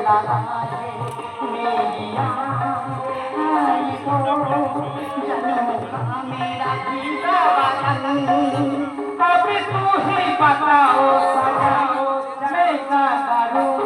लगाए मेरी आई तो जन्म का मेरा जीता वतन अब तू ही बताओ सजाओ मैं क्या करूं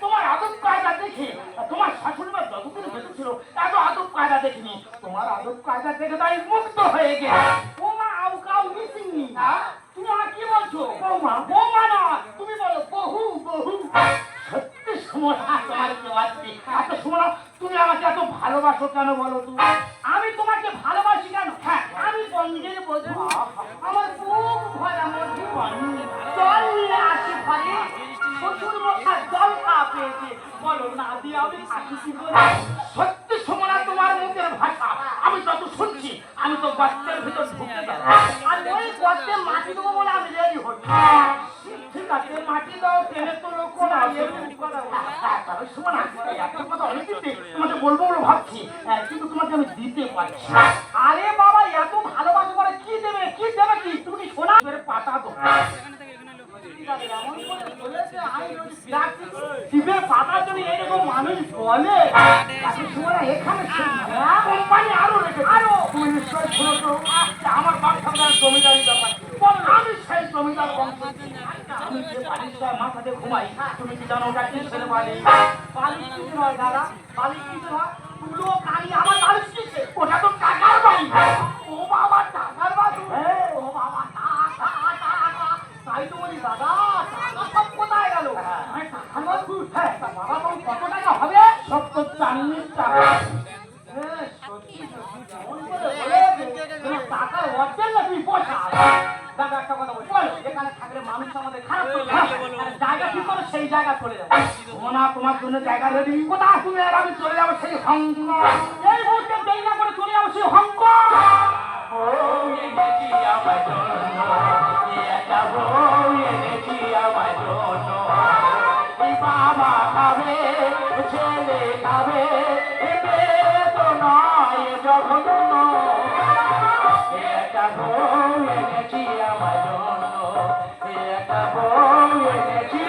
তোমার আদব কায়দা দেখে তোমার শাশুড়ি মা যতদিন বেঁচে ছিল এত আদব কায়দা দেখিনি তোমার আদব কায়দা দেখে তাই মুগ্ধ হয়ে গেছে বৌমা আউ কাউ মিসিং তুমি আমার কি বলছো বৌমা বৌমা না তুমি বলো বহু বহু সত্যি সমরা তোমার কি বাচ্চি এত সমরা তুমি আমাকে এত ভালোবাসো কেন বলো তুমি আমি তোমাকে ভালোবাসি কেন হ্যাঁ আমি বন্ধের বধূ আমার বুক ভরা মধু জল নিয়ে আসি ঘরে শ্বশুর মশাই জল খাওয়া পেয়েছে বলো না দিয়ে আমি থাকি কি করে সত্যি সমরা তোমার মুখের ভাষা আমি যত শুনছি আমি তো গর্তের ভিতর ঢুকে যাব আর ওই গর্তে মাটি দেবো বলে আমি রেডি হচ্ছি ঠিক আছে মাটি দাও টেনে তোলো কোন সমরা একটা কথা অনেক তোমাকে বলবো বলে ভাবছি কিন্তু তোমাকে আমি দিতে পারছি আরে বাবা এত ভালোবাসা করে কি দেবে কি তুমি কি সোনা পাতা দো শিবের পাতার জন্য এরকম মানুষ বলে এখানে কোম্পানি আরো রেখে আরো আমার বাপ ঠাকুর জমিদারি ব্যাপার আমি সেই জমিদার বংশ আমি যে বালিশটা মাথাতে ঘুমাই তুমি কি জানো ওটা কি ছেলে বালি বালিশ কিছু নয় দাদা বালিশ কিছু নয় তুলো কালি আমার বালিশ কিসে ওটা তো টাকার বাড়ি ও বাবা টাকার বাড়ি ও বাবা তাই তো বলি দাদা টাকা সব কোথায় গেল টাকার বাড়ি হ্যাঁ বাবা তো কত টাকা হবে সব তো 40 টাকা টাকার অর্ধেক না তুমি পয়সা দাদা একটা কথা বলি এখানে থাকলে মানুষ আমাদের খারাপ জায়গা ঠিক করে সেই জায়গা চলে যাবে না তোমার জন্য জায়গা রেডি কোথায় তুমি আর আমি চলে যাবো সেই হংকং এই মুহূর্তে দেরি না করে চলে যাবো সেই হংকং বাবা খাবে ছেলে খাবে তো নয় যখন একটা বউ এনেছি আমার জন্য একটা বউ এনেছি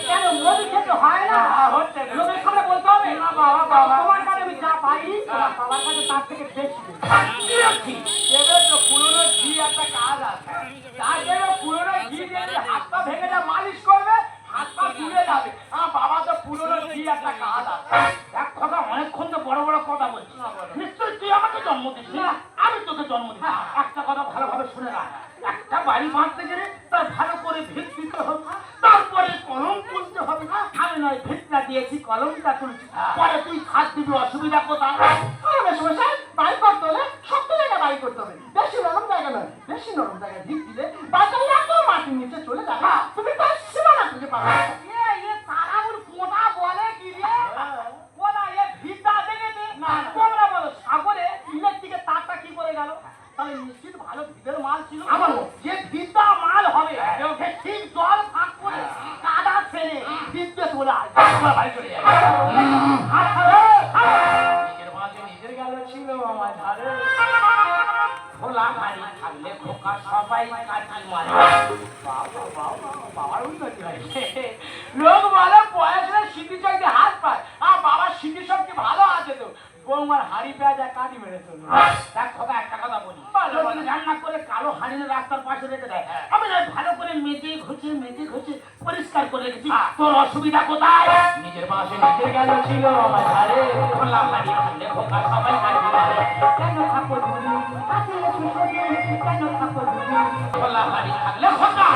কেন মোদি খেতে হয় না হচ্ছে লোকের সামনে বলতে হবে না বাবা বাবা তোমার কাছে আমি যা পাই বাবার কাছে তার থেকে বেশি এবার তো পুরোনো ঘি একটা কাজ আছে তার জন্য পুরোনো ঘি দিয়ে হাত পা ভেঙে যা মালিশ করবে হাত পা তুলে যাবে আমার বাবা তো পুরোনো ঘি একটা কাজ আছে এক কথা অনেকক্ষণ তো বড় বড় কথা বলছি নিশ্চয়ই তুই আমাকে জন্ম দিস না আমি তোকে জন্ম দিই একটা কথা ভালোভাবে শুনে রাখ একটা বাড়ি বাঁধতে গেলে তার ভালো করে ভিত দিতে হবে তারপরে কলম তুলতে হবে আমি নয় ভিতটা দিয়েছি কলমটা তুলছি পরে তুই খাদ দিবি অসুবিধা কোথায় বাড়ি করতে হলে শক্ত জায়গা বাড়ি করতে হবে বেশি নরম জায়গা নয় বেশি নরম জায়গায় ভিত দিলে বাচ্চা এত মাটির নিচে চলে যাবে তুমি তার সীমানা খুঁজে পাবে তারা ওর কোটা বলে কি রে কোটা এ ভিতটা দেখেছে না তোমরা বলো সাগরে ইলেকট্রিকের তারটা কি করে গেল তাহলে নিশ্চিত ভালো ভিতের মাল ছিল আমার যে ভিতটা মাল হবে ওকে ঠিক জল ফাঁক করে কাদা ফেলে ভিততে চলে আসবে আমার বাড়ি চলে যাবে নিজের মাঝে নিজের গেল ছিল আমার ধারে খোলা বাড়ি থাকলে খোকা সবাই কাটি মারে বাবা বাবা বাবার উন্নতি হয়েছে লোক বলে বয়সে স্মৃতি শক্তি হাত পায় আর বাবার স্মৃতি শক্তি ভালো আছে তো বৌমার হাড়ি পেঁয়াজ আর কাটি মেরে চলবে দেখ খোকা একটা কথা বলি রান্না করে কালো হাড়ি রাস্তার পাশে রেখে দেয় আমি ভালো করে মেজে ঘুচে পরিষ্কার করে রেখেছি তোর অসুবিধা কোথায় নিজের পাশে নিজের গেল ছিল আমার ধারে খোলা হাড়ি থাকলে খোকা সবাই কাটি মারে কেন ঠাকুর খোলা হাড়ি থাকলে খোকা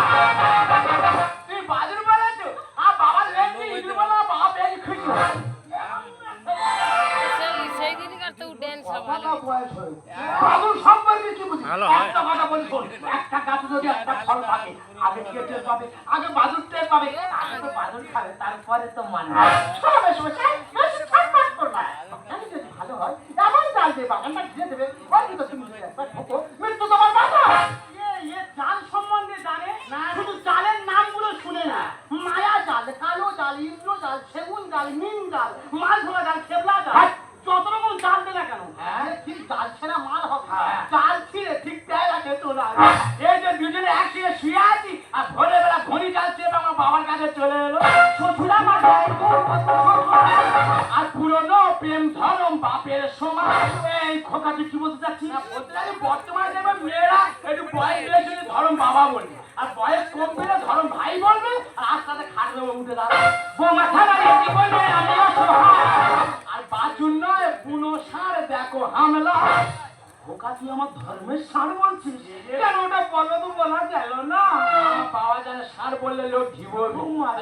তুই বাজুর বলেছো আর বাবার লেগে ইঁদুর বলা বাবা বেশ খুশি সেই দিনকার তো ড্যান্স হবে বাবুর সম্পর্কে কি বুঝি ভালো হয়। একটা কথা বলি শোন, একটা গাছে যদি একটা ফল পাকে, আগে কে টের পাবে? আগে বাদুর টের পাবে, আগে তো বাদুর খাবে, তারপরে তো মানুষ। শোনো মশাই, বেশি ঠাট্টা করো না। বাগানে যদি ভালো হয়, এমন জাল দিয়ে বাগানটা ঘিরে দেবে, ওই তো তুমি যদি একবার ঠোকো, মৃত্যু তোমার বাধা। এ জাল সম্বন্ধে জানে না, শুধু জালের নামগুলো শুনে না। মায়া জাল, কালো জাল, ইন্দ্র জাল, সেগুন জাল, নিম জাল, মাছ ধরা জাল, খেবলা জাল, যত রকম জাল দে না কেন, ঠিক জাল ছেড়া মাল হবে। জাল ছিঁড়ে ঠিক দেয় আছে তোলা। এই যে দুজনে একসঙ্গে শুয়ে আছি আর ভোরবেলা ঘড়ি জাল চেপে আমার বাবার কাছে চলে এলো। শ্বশুরা মাথায় আর পুরনো প্রেম ধরম বাপের সমান। এই খোকা তুই কি বলতে চাচ্ছিস? না বলতে চাচ্ছি বর্তমানে দেখবে মেয়েরা একটু বয়স বেশি ধরম বাবা বলবে, আর বয়স কম পেলে ধরম ভাই বলবে, আর আস্তে খাট দেবো উঠে দাঁড়াবে। বৌমাথা বাড়িয়ে জীবনে আমি অসহায়, আর বাচুর নয় বুনো সার দেখো হামলা। খোকা তুই আমার ধর্মের সার বলছিস? কেন ওটা বলদ বলা গেল না? পাওয়া যায় সার বললে লোক ঘিবো,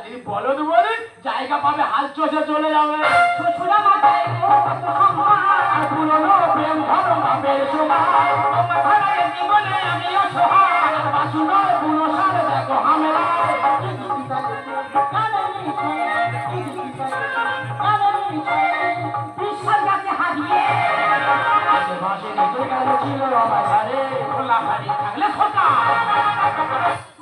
যদি বলদ বলি জায়গা পাবে হাল চষে চলে যাবে। শ্বশুরা মাথায় আর পুরনো প্রেম ধরম বাপের সমান। বৌমাথা বাড়িয়ে জীবনে আমি অসহায়, আর বাচুর নয় বুনো সার দেখো হামলা। বিশ্বাস যাকে হারিয়ে ভাসে নিচে গেল ছিল আমার ঘরে, খোলা হাড়ি থাকলে খোকা।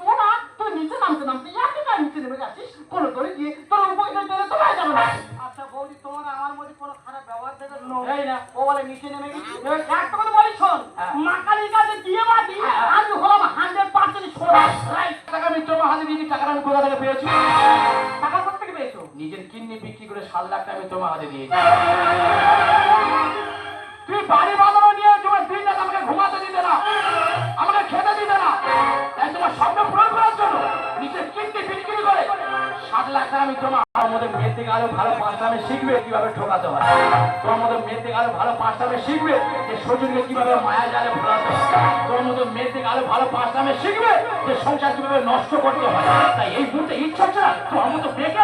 ওরা তুই নিচে নামতে নামতে একেবারে নিচে নেমে যাচ্ছিস, কোনো দড়ি দিয়ে তোর উপরে চলে তোলা যাবে না। আচ্ছা বৌদি, তোমার আমার মধ্যে কোনো খারাপ ব্যবহার দেখে এই না, ও বলে নিচে নেমে গেছি। একটা কথা বলি শোন, মাকালির কাছে দিয়ে বাদি আমি হলাম 100% সোজা। টাকা আমি তোমার হাতে দিয়েছি, টাকাটা আমি কোথা থেকে পেয়েছি? টাকা কোথা থেকে পেয়েছো? নিজের কিডনি বিক্রি করে 7 লাখ টাকা আমি তোমার হাতে দিয়েছি। তুই বাড়ি বাঁধানো নিয়ে তোমার 2 লাখ আমাকে ঘুমাতে দিতে না, আমাকে খেতে দিতে না, তাই তোমার স্বপ্ন পূরণ করার জন্য নিজের কিডনি বিক্রি করে 7 লাখ টাকা আমি তোমার মধ্যে মেয়ের থেকে আরো ভালো পাঁচটামে শিখবে কিভাবে ঠকাতে হয়। তোমার মধ্যে মেয়ের থেকে আরো ভালো পাঁচটামে শিখবে যে সজনকে কিভাবে মায়া জালে ভোলাতে হয়। তোমার মধ্যে মেয়ের থেকে আরো ভালো পাঁচটামে শিখবে যে সংসার কিভাবে নষ্ট করতে হয়। তাই এই মুহূর্তে ইচ্ছা হচ্ছে না তোমার মতো মেয়েকে